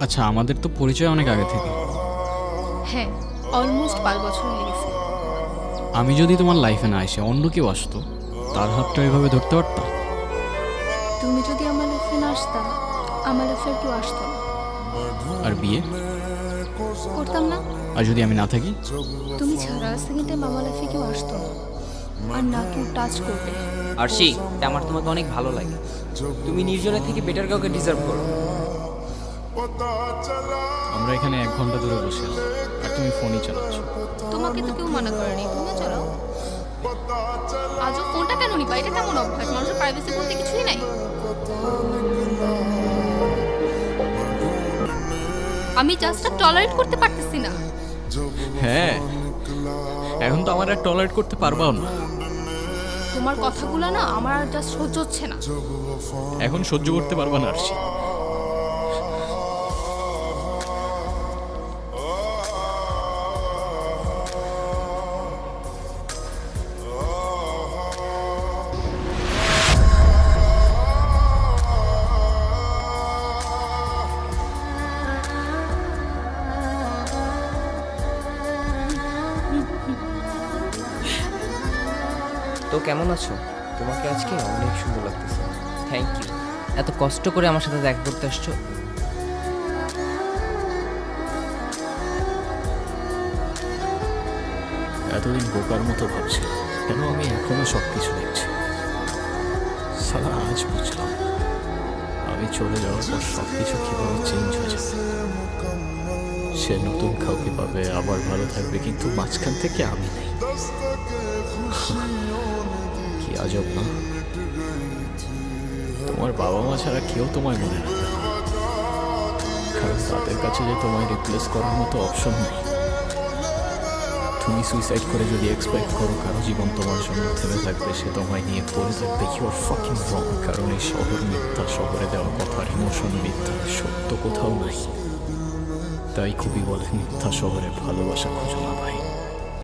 আচ্ছা, আমাদের তো পরিচয় অনেক আগে থেকে। হ্যাঁ, অলমোস্ট 5 বছর হয়ে গেছে। আমি যদি তোমার লাইফে না এসে অন্য কেউ আসতো, তার হাতটা এভাবে ধরতে পারতাম? তুমি যদি আমার লাইফে না আসতা, আমার লাইফে আর কেউ আসতো না। আর বিয়ে? করতাম না। আর যদি আমি না থাকি? তুমি ছাড়া সেকেন্ড টাইম আমার লাইফে কেউ আসতো না, আর না কেউ টাচ করবে। আরশি, আমার তোমাকে অনেক ভালো লাগে। তুমি নির্জনের থেকে বেটার কাউকে ডিজার্ভ করো। আমরা এখানে 1 ঘন্টা ধরে বসে আছি, আর তুমি ফোনই চালাচ্ছ। তোমাকে তো কেউ মানা করেনি, তুমিও চালাও। আজও ফোনটা কেন নিবা? এটা কেমন অভ্যাস? মানুষের প্রাইভেসি বলতে কিছুই নাই। আমি জাস্ট টলারেট করতে পারতেছি না। হ্যাঁ, এখন তো আমার আর টলারেট করতে পারবাও না। তোমার কথাগুলো না আমার আর জাস্ট সহ্য হচ্ছে না। এখন সহ্য করতে পারবা না আরশি। তো কেমন আছো? তোমাকে আজকে অনেক সুন্দর লাগতেছে। থ্যাংক ইউ, এত কষ্ট করে আমার সাথে দেখা করতে আসছো। এতদিন বোকার মতো ভাবছি, কেন আমি এখনো সব কিছু দেখছি। সালা আজ বুঝলাম, আমি চলে যাওয়ার পর সব কিছু কীভাবে চেঞ্জ হয়ে যাবে। সে নতুন কাউকে পাবে, আবার ভালো থাকবে, কিন্তু মাঝখান থেকে আমি নেই। কি আজব না? তোমার বাবা মা ছাড়া কেউ তোমায় মনে রাখবে না, কারণ তাদের কাছে যে তোমায় রিপ্লেস করার মতো অপশন নেই। তুমি সুইসাইড করে যদি এক্সপেক্ট করো কারো জীবন তোমার জন্য থেমে থাকবে, সে তোমায় নিয়ে পড়ে থাকবে, ইউ আর ফাকিং রং। কারণ এই শহর মিথ্যা, শহরে দেওয়া কথার ইমোশন মিথ্যা, সত্য কোথাও নাই। তাই খুবই বলে, মিথ্যা শহরে ভালোবাসা খুঁজো না ভাই।